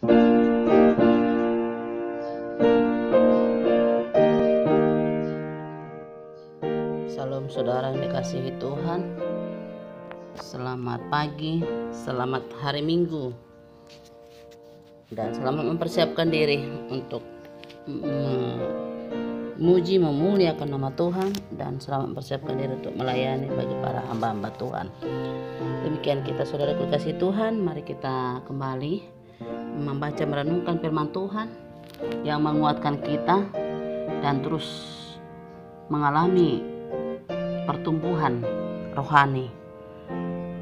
Salam saudara yang dikasihi Tuhan. Selamat pagi, selamat hari Minggu, dan selamat mempersiapkan diri untuk memuji memuliakan nama Tuhan, dan selamat mempersiapkan diri untuk melayani bagi para hamba-hamba Tuhan. Demikian kita saudara dikasihi Tuhan, mari kita kembali membaca merenungkan firman Tuhan yang menguatkan kita dan terus mengalami pertumbuhan rohani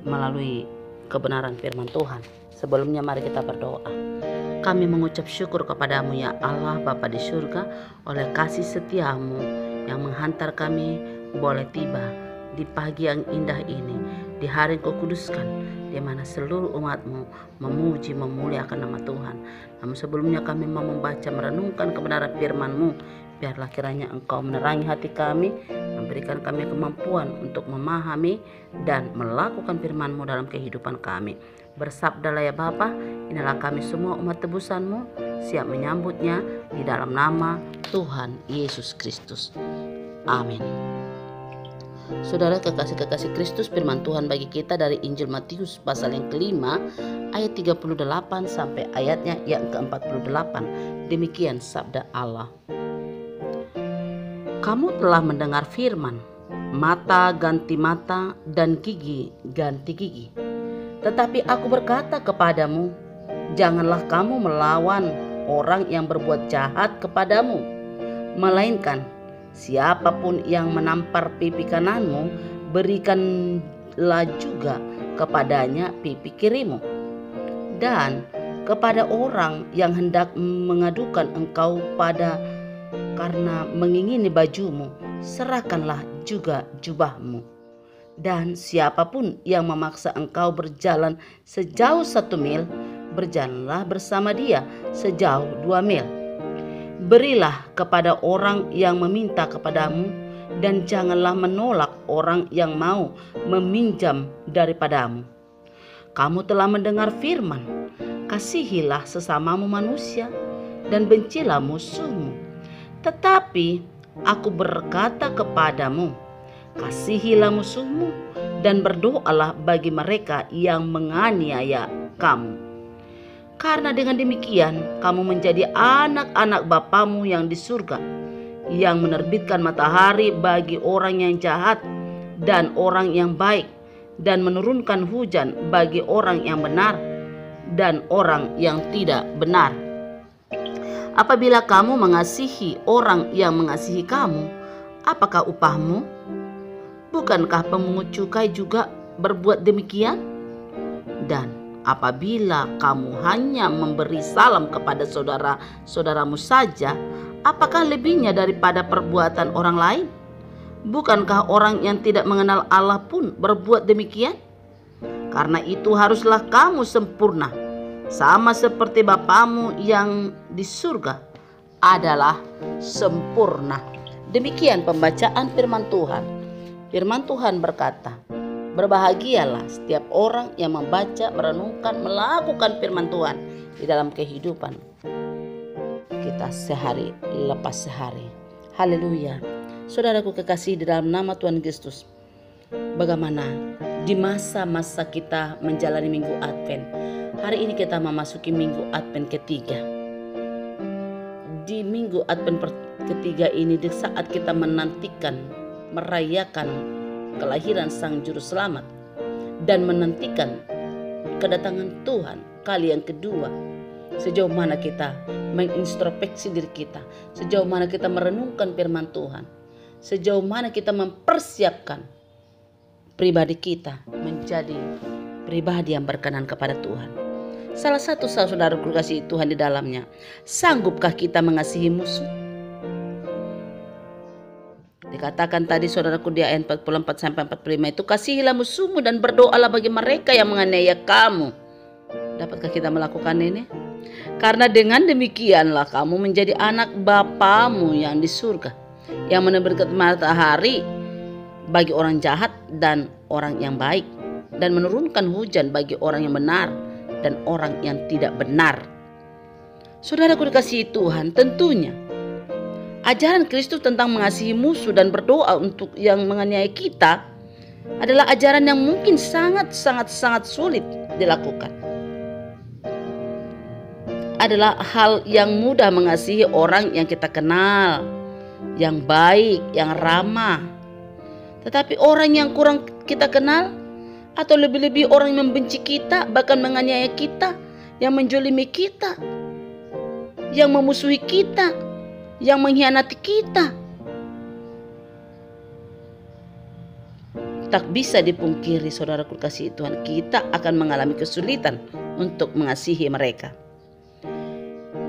melalui kebenaran firman Tuhan. Sebelumnya mari kita berdoa. Kami mengucap syukur kepadamu ya Allah Bapa di surga, oleh kasih setiamu yang menghantar kami boleh tiba di pagi yang indah ini, di hari yang kau kuduskan, di mana seluruh umatmu memuji memuliakan nama Tuhan. Namun sebelumnya kami mau membaca merenungkan kebenaran firman-Mu. Biarlah kiranya Engkau menerangi hati kami, memberikan kami kemampuan untuk memahami dan melakukan firman-Mu dalam kehidupan kami. Bersabdalah ya Bapa, inilah kami semua umat tebusan-Mu, siap menyambutnya di dalam nama Tuhan Yesus Kristus. Amin. Saudara kekasih-kekasih Kristus, firman Tuhan bagi kita dari Injil Matius pasal yang kelima ayat 38 sampai ayatnya yang ke-48. Demikian sabda Allah. Kamu telah mendengar firman, mata ganti mata dan gigi ganti gigi. Tetapi aku berkata kepadamu, janganlah kamu melawan orang yang berbuat jahat kepadamu, melainkan siapapun yang menampar pipi kananmu, berikanlah juga kepadanya pipi kirimu. Dan kepada orang yang hendak mengadukan engkau karena mengingini bajumu, serahkanlah juga jubahmu. Dan siapapun yang memaksa engkau berjalan sejauh 1 mil, berjalanlah bersama dia sejauh 2 mil. Berilah kepada orang yang meminta kepadamu, dan janganlah menolak orang yang mau meminjam daripadamu. Kamu telah mendengar firman, kasihilah sesamamu manusia dan bencilah musuhmu. Tetapi aku berkata kepadamu, kasihilah musuhmu dan berdoalah bagi mereka yang menganiaya kamu. Karena dengan demikian kamu menjadi anak-anak Bapamu yang di surga, yang menerbitkan matahari bagi orang yang jahat dan orang yang baik, dan menurunkan hujan bagi orang yang benar dan orang yang tidak benar. Apabila kamu mengasihi orang yang mengasihi kamu, apakah upahmu? Bukankah pemungut cukai juga berbuat demikian? Dan apabila kamu hanya memberi salam kepada saudara-saudaramu saja, apakah lebihnya daripada perbuatan orang lain? Bukankah orang yang tidak mengenal Allah pun berbuat demikian? Karena itu haruslah kamu sempurna, sama seperti Bapamu yang di surga adalah sempurna. Demikian pembacaan firman Tuhan. Firman Tuhan berkata, berbahagialah setiap orang yang membaca, merenungkan, melakukan firman Tuhan di dalam kehidupan kita sehari lepas sehari. Haleluya. Saudaraku kekasih di dalam nama Tuhan Kristus, bagaimana di masa-masa kita menjalani minggu Advent? Hari ini kita memasuki minggu Advent ketiga. Di minggu Advent ketiga ini, di saat kita menantikan, merayakan kelahiran Sang Juru Selamat dan menantikan kedatangan Tuhan kali yang kedua, sejauh mana kita mengintrospeksi diri kita, sejauh mana kita merenungkan firman Tuhan, sejauh mana kita mempersiapkan pribadi kita menjadi pribadi yang berkenan kepada Tuhan. Salah satu saudara kasih Tuhan di dalamnya, sanggupkah kita mengasihi musuh? Dikatakan tadi saudaraku di ayat 44 sampai 45 itu, kasihilah musuhmu dan berdoalah bagi mereka yang menganiaya kamu. Dapatkah kita melakukan ini? Karena dengan demikianlah kamu menjadi anak Bapamu yang di surga, yang menerbitkan matahari bagi orang jahat dan orang yang baik, dan menurunkan hujan bagi orang yang benar dan orang yang tidak benar. Saudaraku dikasihi Tuhan, tentunya ajaran Kristus tentang mengasihi musuh dan berdoa untuk yang menganiaya kita adalah ajaran yang mungkin sangat sulit dilakukan. Adalah hal yang mudah mengasihi orang yang kita kenal, yang baik, yang ramah. Tetapi orang yang kurang kita kenal, atau lebih-lebih orang yang membenci kita, bahkan menganiaya kita, yang menjolimi kita, yang memusuhi kita, yang mengkhianati kita, tak bisa dipungkiri, saudaraku kasih Tuhan, kita akan mengalami kesulitan untuk mengasihi mereka.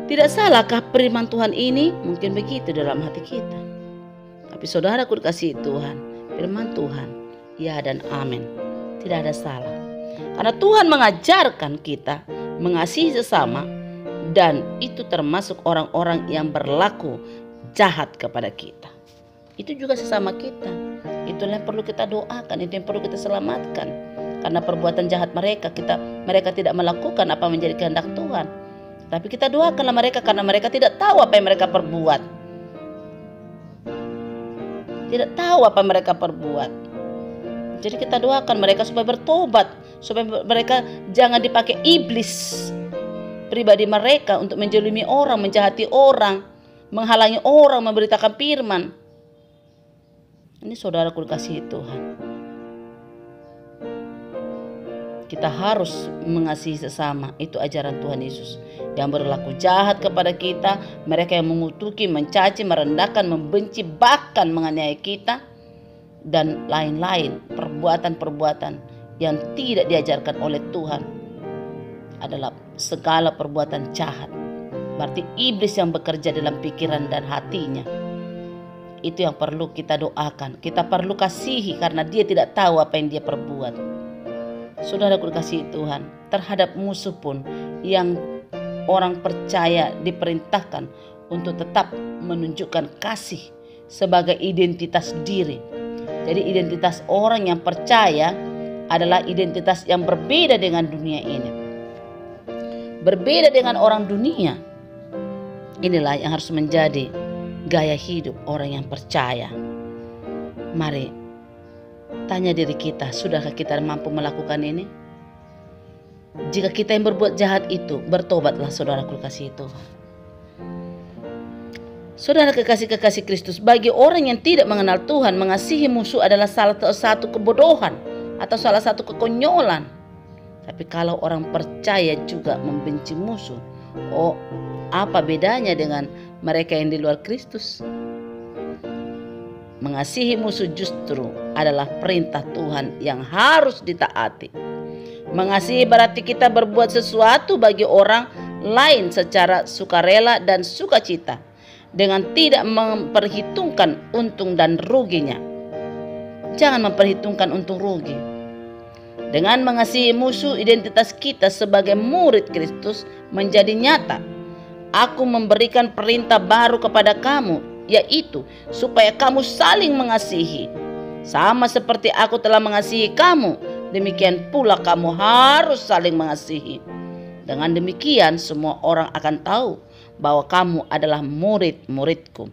Tidak salahkah firman Tuhan ini? Mungkin begitu dalam hati kita. Tapi saudaraku kasih Tuhan, firman Tuhan, ya dan amin. Tidak ada salah. Karena Tuhan mengajarkan kita mengasihi sesama, dan itu termasuk orang-orang yang berlaku jahat kepada kita. Itu juga sesama kita. Itulah yang perlu kita doakan, itu yang perlu kita selamatkan. Karena perbuatan jahat mereka tidak melakukan apa menjadi kehendak Tuhan. Tapi kita doakanlah mereka karena mereka tidak tahu apa yang mereka perbuat. Tidak tahu apa yang mereka perbuat. Jadi kita doakan mereka supaya bertobat, supaya mereka jangan dipakai iblis pribadi mereka untuk menjelimi orang, menjahati orang, menghalangi orang memberitakan firman. Ini saudaraku dikasihi Tuhan. Kita harus mengasihi sesama. Itu ajaran Tuhan Yesus. Yang berlaku jahat kepada kita, mereka yang mengutuki, mencaci, merendahkan, membenci, bahkan menganiaya kita, dan lain-lain perbuatan-perbuatan yang tidak diajarkan oleh Tuhan adalah segala perbuatan jahat. Berarti iblis yang bekerja dalam pikiran dan hatinya. Itu yang perlu kita doakan. Kita perlu kasihi karena dia tidak tahu apa yang dia perbuat. Saudaraku dikasihi Tuhan, terhadap musuh pun yang orang percaya diperintahkan untuk tetap menunjukkan kasih sebagai identitas diri. Jadi identitas orang yang percaya adalah identitas yang berbeda dengan dunia ini. Berbeda dengan orang dunia. Inilah yang harus menjadi gaya hidup orang yang percaya. Mari tanya diri kita, sudahkah kita mampu melakukan ini? Jika kita yang berbuat jahat itu, bertobatlah saudaraku kasih Tuhan. Saudara kekasih-kekasih Kristus, bagi orang yang tidak mengenal Tuhan, mengasihi musuh adalah salah satu kebodohan atau salah satu kekonyolan. Tapi kalau orang percaya juga membenci musuh, oh apa bedanya dengan mereka yang di luar Kristus? Mengasihi musuh justru adalah perintah Tuhan yang harus ditaati. Mengasihi berarti kita berbuat sesuatu bagi orang lain secara sukarela dan sukacita, dengan tidak memperhitungkan untung dan ruginya. Jangan memperhitungkan untung rugi. Dengan mengasihi musuh, identitas kita sebagai murid Kristus menjadi nyata. Aku memberikan perintah baru kepada kamu, yaitu supaya kamu saling mengasihi. Sama seperti aku telah mengasihi kamu, demikian pula kamu harus saling mengasihi. Dengan demikian semua orang akan tahu bahwa kamu adalah murid-muridku,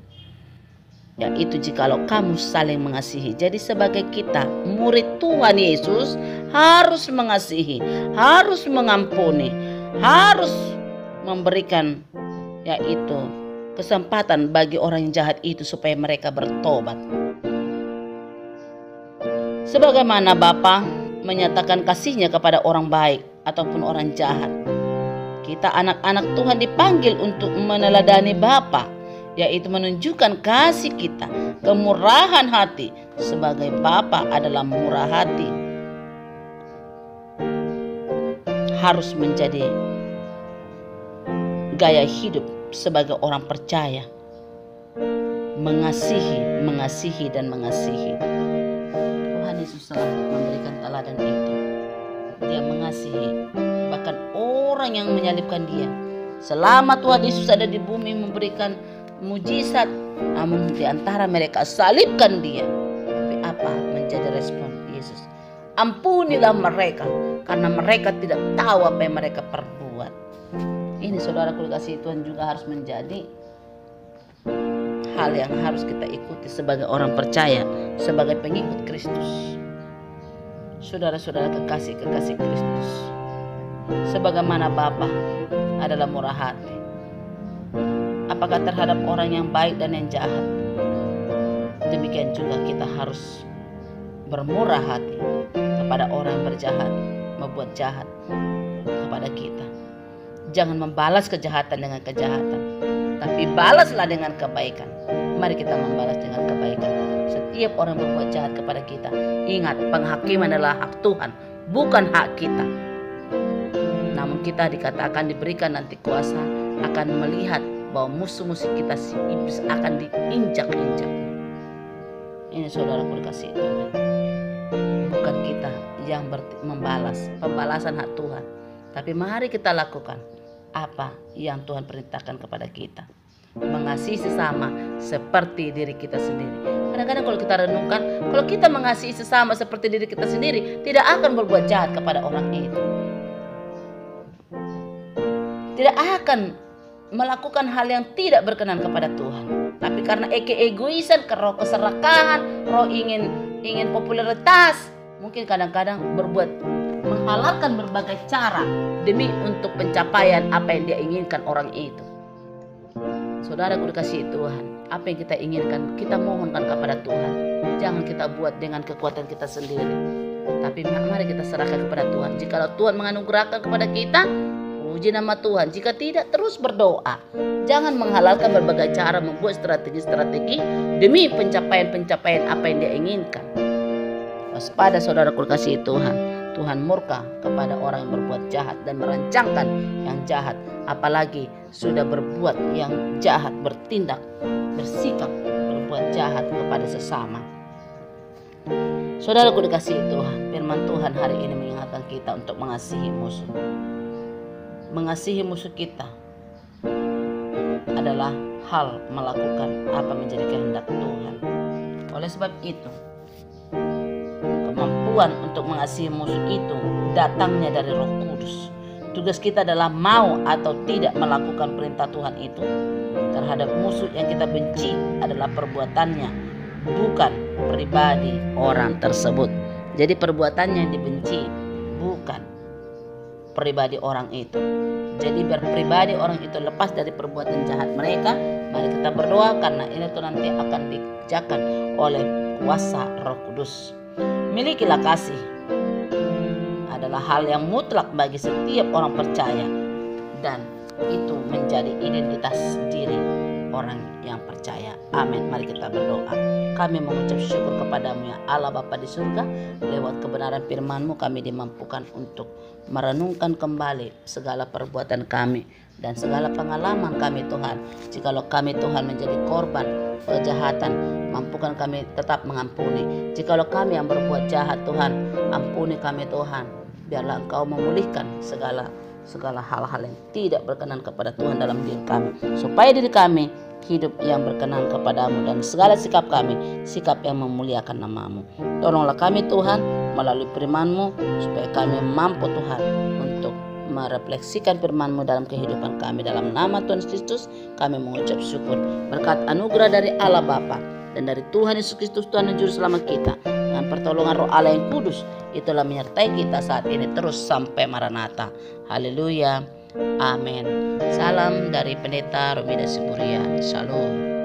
yaitu jikalau kamu saling mengasihi. Jadi sebagai kita murid Tuhan Yesus harus mengasihi, harus mengampuni, harus memberikan yaitu kesempatan bagi orang yang jahat itu supaya mereka bertobat. Sebagaimana Bapa menyatakan kasihnya kepada orang baik ataupun orang jahat, kita anak-anak Tuhan dipanggil untuk meneladani Bapa, yaitu menunjukkan kasih kita, kemurahan hati, sebagai Bapa adalah murah hati. Harus menjadi gaya hidup sebagai orang percaya, mengasihi dan mengasihi. Tuhan Yesus telah memberikan teladan itu. Dia mengasihi bahkan orang yang menyalibkan dia. Selama Tuhan Yesus ada di bumi memberikan mujizat, namun di antara mereka salibkan dia. Tapi apa menjadi respon Yesus? Ampunilah mereka karena mereka tidak tahu apa yang mereka perbuat. Ini saudaraku dikasihi Tuhan juga harus menjadi hal yang harus kita ikuti sebagai orang percaya, sebagai pengikut Kristus. Saudara-saudara kekasih-kekasih Kristus, sebagaimana Bapa adalah murah hati, apakah terhadap orang yang baik dan yang jahat, demikian juga kita harus bermurah hati kepada orang yang berjahat, membuat jahat kepada kita. Jangan membalas kejahatan dengan kejahatan, tapi balaslah dengan kebaikan. Mari kita membalas dengan kebaikan. Setiap orang berbuat jahat kepada kita, ingat, penghakiman adalah hak Tuhan, bukan hak kita. Namun kita dikatakan diberikan nanti kuasa akan melihat bahwa musuh-musuh kita si iblis akan diinjak-injak. Ini saudaraku dikasihi Tuhan, bukan kita yang membalas, pembalasan hak Tuhan. Tapi mari kita lakukan apa yang Tuhan perintahkan kepada kita. Mengasihi sesama seperti diri kita sendiri. Kadang-kadang kalau kita renungkan, kalau kita mengasihi sesama seperti diri kita sendiri, tidak akan berbuat jahat kepada orang itu. Tidak akan melakukan hal yang tidak berkenan kepada Tuhan. Tapi karena keegoisan, roh keserakahan, roh ingin popularitas, mungkin kadang-kadang menghalalkan berbagai cara demi untuk pencapaian apa yang dia inginkan orang itu. Saudaraku dikasihi Tuhan, apa yang kita inginkan kita mohonkan kepada Tuhan. Jangan kita buat dengan kekuatan kita sendiri, tapi mari kita serahkan kepada Tuhan. Jikalau Tuhan menganugerahkan kepada kita, puji nama Tuhan. Jika tidak, terus berdoa. Jangan menghalalkan berbagai cara, membuat strategi-strategi demi pencapaian apa yang dia inginkan. Waspada saudaraku dikasihi Tuhan. Tuhan murka kepada orang yang berbuat jahat dan merancangkan yang jahat, apalagi sudah berbuat yang jahat, bersikap berbuat jahat kepada sesama. Saudaraku dikasihi Tuhan, firman Tuhan hari ini mengingatkan kita untuk mengasihi musuh. Mengasihi musuh kita adalah hal melakukan apa menjadi kehendak Tuhan. Oleh sebab itu, kemampuan untuk mengasihi musuh itu datangnya dari Roh Kudus. Tugas kita adalah mau atau tidak melakukan perintah Tuhan itu. Terhadap musuh yang kita benci adalah perbuatannya, bukan pribadi orang tersebut. Jadi perbuatannya yang dibenci, bukan pribadi orang itu. Jadi biar pribadi orang itu lepas dari perbuatan jahat mereka, mari kita berdoa karena ini tuh nanti akan dikerjakan oleh kuasa Roh Kudus. Milikilah kasih adalah hal yang mutlak bagi setiap orang percaya, dan itu menjadi identitas diri orang yang percaya. Amin. Mari kita berdoa. Kami mengucap syukur kepadamu ya Allah Bapa di surga. Lewat kebenaran firman-Mu kami dimampukan untuk merenungkan kembali segala perbuatan kami dan segala pengalaman kami Tuhan. Jikalau kami Tuhan menjadi korban kejahatan, mampukan kami tetap mengampuni. Jikalau kami yang berbuat jahat Tuhan, ampuni kami Tuhan. Biarlah Engkau memulihkan segala hal-hal yang tidak berkenan kepada Tuhan dalam diri kami, supaya diri kami hidup yang berkenan kepadamu, dan segala sikap kami, sikap yang memuliakan nama-Mu. Tolonglah kami Tuhan melalui firman-Mu, supaya kami mampu Tuhan untuk merefleksikan firman-Mu dalam kehidupan kami. Dalam nama Tuhan Kristus kami mengucap syukur. Berkat anugerah dari Allah Bapa dan dari Tuhan Yesus Kristus Tuhan dan Juru Selamat kita, dengan pertolongan Roh Allah yang kudus, itulah menyertai kita saat ini terus sampai Maranatha. Haleluya. Amin. Salam dari Pendeta Romida Siburian. Shalom.